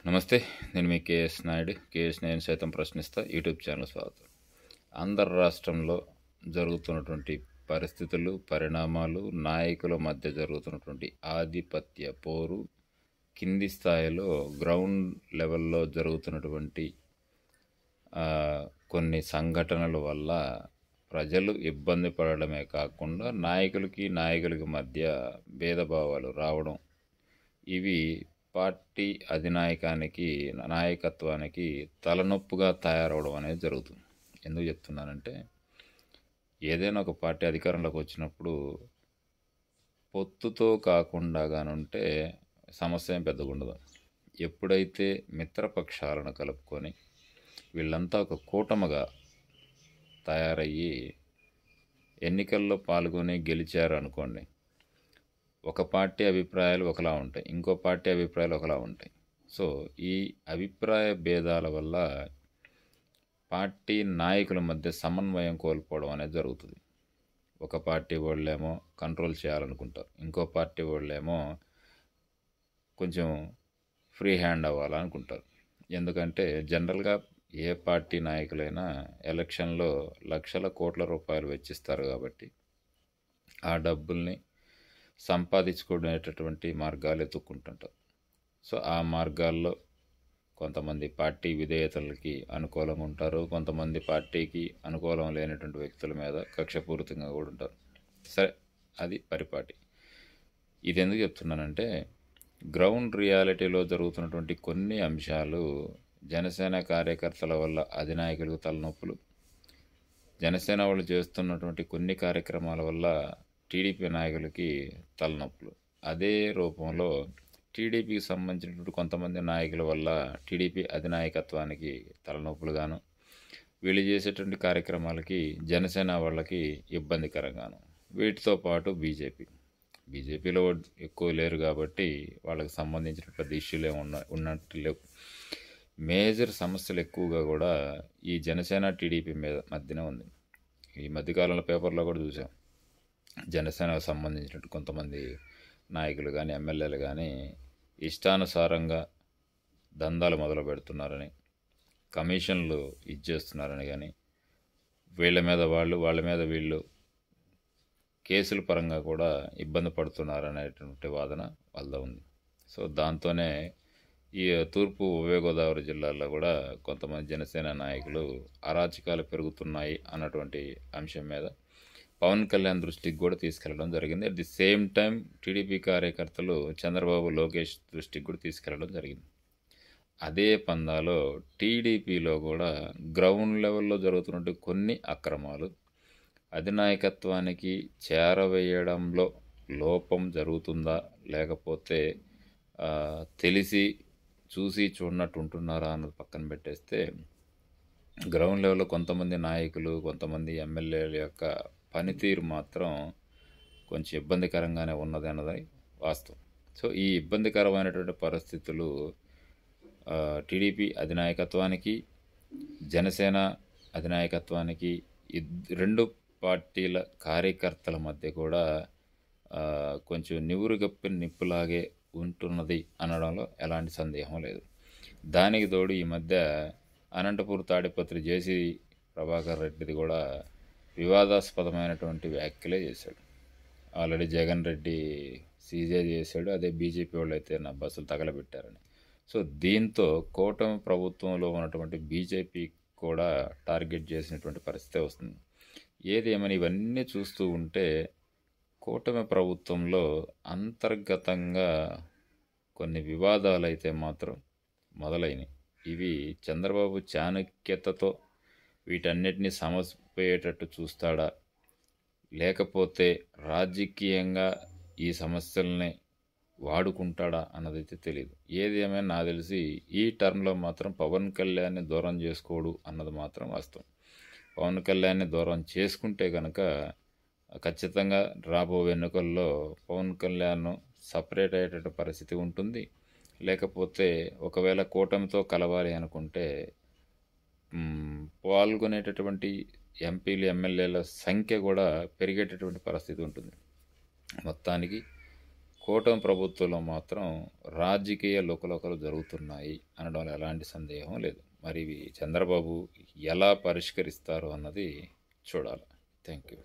నమస్తే. నేను మీ కేఎస్ నాయుడు. నేను సైతం ప్రశ్నిస్తా యూట్యూబ్ ఛానల్ స్వాగతం. ఆంధ్ర రాష్ట్రంలో జరుగుతున్నటువంటి పరిస్థితులు, పరిణామాలు, నాయకుల మధ్య జరుగుతున్నటువంటి ఆధిపత్య పోరు, కింది స్థాయిలో గ్రౌండ్ లెవెల్లో జరుగుతున్నటువంటి కొన్ని సంఘటనల వల్ల ప్రజలు ఇబ్బంది పడడమే కాకుండా నాయకులకి మధ్య భేదభావాలు రావడం, ఇవి పార్టీ నాయకత్వానికి తలనొప్పుగా తయారవడం అనేది జరుగుతుంది. ఎందుకు చెప్తున్నానంటే, ఏదైనా ఒక పార్టీ అధికారంలోకి వచ్చినప్పుడు పొత్తుతో కాకుండా గానుంటే సమస్య ఏం పెద్దగా ఉండదు. ఎప్పుడైతే మిత్రపక్షాలను కలుపుకొని వీళ్ళంతా ఒక కూటమిగా తయారయ్యి ఎన్నికల్లో పాల్గొని గెలిచారు అనుకోండి, ఒక పార్టీ అభిప్రాయాలు ఒకలా ఉంటాయి, ఇంకో పార్టీ అభిప్రాయాలు ఒకలా ఉంటాయి. సో ఈ అభిప్రాయ భేదాల వల్ల పార్టీ నాయకుల మధ్య సమన్వయం కోల్పోవడం అనేది జరుగుతుంది. ఒక పార్టీ వాళ్ళేమో కంట్రోల్ చేయాలనుకుంటారు, ఇంకో పార్టీ వాళ్ళేమో కొంచెం ఫ్రీ హ్యాండ్ అవ్వాలనుకుంటారు. ఎందుకంటే జనరల్గా ఏ పార్టీ నాయకులైనా ఎలక్షన్లో లక్షల కోట్ల రూపాయలు వెచ్చిస్తారు కాబట్టి ఆ డబ్బుల్ని సంపాదించుకునేటటువంటి మార్గాలు ఎత్తుక్కుంటుంటారు. సో ఆ మార్గాల్లో కొంతమంది పార్టీ విధేయతలకి అనుకూలంగా ఉంటారు, కొంతమంది పార్టీకి అనుకూలం లేనటువంటి వ్యక్తుల మీద కక్షపూరితంగా కూడా ఉంటారు. సరే, అది పరిపాటి. ఇది ఎందుకు చెప్తున్నానంటే, గ్రౌండ్ రియాలిటీలో జరుగుతున్నటువంటి కొన్ని అంశాలు జనసేన కార్యకర్తల వల్ల అధినాయకులకు తలనొప్పులు, జనసేన వాళ్ళు చేస్తున్నటువంటి కొన్ని కార్యక్రమాల వల్ల టీడీపీ నాయకులకి తలనొప్పులు, అదే రూపంలో టీడీపీకి సంబంధించినటువంటి కొంతమంది నాయకుల వల్ల టీడీపీ అధినాయకత్వానికి తలనొప్పులుగాను, వీళ్ళు చేసేటువంటి కార్యక్రమాలకి జనసేన వాళ్ళకి ఇబ్బందికరంగాను. వీటితో పాటు బీజేపీలో ఎక్కువ లేరు కాబట్టి వాళ్ళకి సంబంధించిన పెద్ద ఇష్యూలే ఉన్నట్టు లేవు. మేజర్ సమస్యలు ఎక్కువగా కూడా ఈ జనసేన టీడీపీ మధ్యనే ఉంది. ఈ మధ్యకాలంలో పేపర్లో కూడా చూసాం, జనసేనకు సంబంధించినట్టు కొంతమంది నాయకులు కానీ ఎమ్మెల్యేలు కానీ ఇష్టానుసారంగా దందాలు మొదలు పెడుతున్నారని, కమిషన్లు ఇచ్చేస్తున్నారని, కానీ వీళ్ళ మీద వాళ్ళ మీద వీళ్ళు కేసుల పరంగా కూడా ఇబ్బంది పడుతున్నారనేటువంటి వాదన వాళ్ళ ఉంది. సో దాంతోనే ఈ తూర్పు ఉభయ గోదావరి జిల్లాల్లో కూడా కొంతమంది జనసేన నాయకులు అరాచకాలు పెరుగుతున్నాయి అన్నటువంటి అంశం మీద పవన్ కళ్యాణ్ దృష్టికి కూడా తీసుకెళ్లడం జరిగింది. At the same time TDP కార్యకర్తలు చంద్రబాబు, లోకేష్ దృష్టికి కూడా తీసుకెళ్లడం జరిగింది. అదే పందాలో టీడీపీలో కూడా గ్రౌండ్ లెవెల్లో జరుగుతున్నట్టు కొన్ని అక్రమాలు అధినాయకత్వానికి చేరవేయడంలో లోపం జరుగుతుందా, లేకపోతే తెలిసి చూసి చూడనట్టు ఉంటున్నారా అన్నది పక్కన పెట్టేస్తే, గ్రౌండ్ లెవెల్లో కొంతమంది నాయకులు, కొంతమంది ఎమ్మెల్యేల యొక్క పనితీరు మాత్రం కొంచెం ఇబ్బందికరంగానే ఉన్నది అన్నది వాస్తవం. సో ఈ ఇబ్బందికరమైనటువంటి పరిస్థితులు టీడీపీ అధినాయకత్వానికి, జనసేన అధినాయకత్వానికి, రెండు పార్టీల కార్యకర్తల మధ్య కూడా కొంచెం నివురుగప్పిన నిప్పులాగే ఉంటున్నది అనడంలో ఎలాంటి సందేహం లేదు. దానికి తోడు ఈ మధ్య అనంతపూర్ తాడిపత్రి జేసీ ప్రభాకర్ రెడ్డిది కూడా వివాదాస్పదమైనటువంటి వ్యాఖ్యలే చేశాడు. ఆల్రెడీ జగన్ రెడ్డి సీజే చేశాడు, అదే బీజేపీ వాళ్ళు అయితే నా బస్సులు తగలబెట్టారని. సో దీంతో కూటమి ప్రభుత్వంలో ఉన్నటువంటి బీజేపీ కూడా టార్గెట్ చేసినటువంటి పరిస్థితి వస్తుంది. ఏదేమని ఇవన్నీ చూస్తూ ఉంటే కూటమి ప్రభుత్వంలో అంతర్గతంగా కొన్ని వివాదాలు అయితే మాత్రం మొదలైనవి. ఇవి చంద్రబాబు చాణక్యతతో వీటన్నిటినీ సమసిపోయేటట్టు చూస్తాడా, లేకపోతే రాజకీయంగా ఈ సమస్యల్ని వాడుకుంటాడా అన్నదైతే తెలియదు. ఏదేమైనా నాకు తెలిసి ఈ టర్మ్లో మాత్రం పవన్ కళ్యాణ్ని దూరం చేసుకోడు అన్నది మాత్రం వాస్తవం. పవన్ కళ్యాణ్ని దూరం చేసుకుంటే కనుక ఖచ్చితంగా రాబోయే ఎన్నికల్లో పవన్ కళ్యాణ్ సపరేట్ అయ్యేటటువంటి పరిస్థితి ఉంటుంది. లేకపోతే ఒకవేళ కూటమితో కలవాలి అనుకుంటే పాల్గొనేటటువంటి ఎంపీలు, ఎమ్మెల్యేల సంఖ్య కూడా పెరిగేటటువంటి పరిస్థితి ఉంటుంది. మొత్తానికి కూటమి ప్రభుత్వంలో మాత్రం రాజకీయ లుకలుకలు జరుగుతున్నాయి అనడంలో ఎలాంటి సందేహం లేదు. మరి ఇవి చంద్రబాబు ఎలా పరిష్కరిస్తారు అన్నది చూడాలి. Thank you.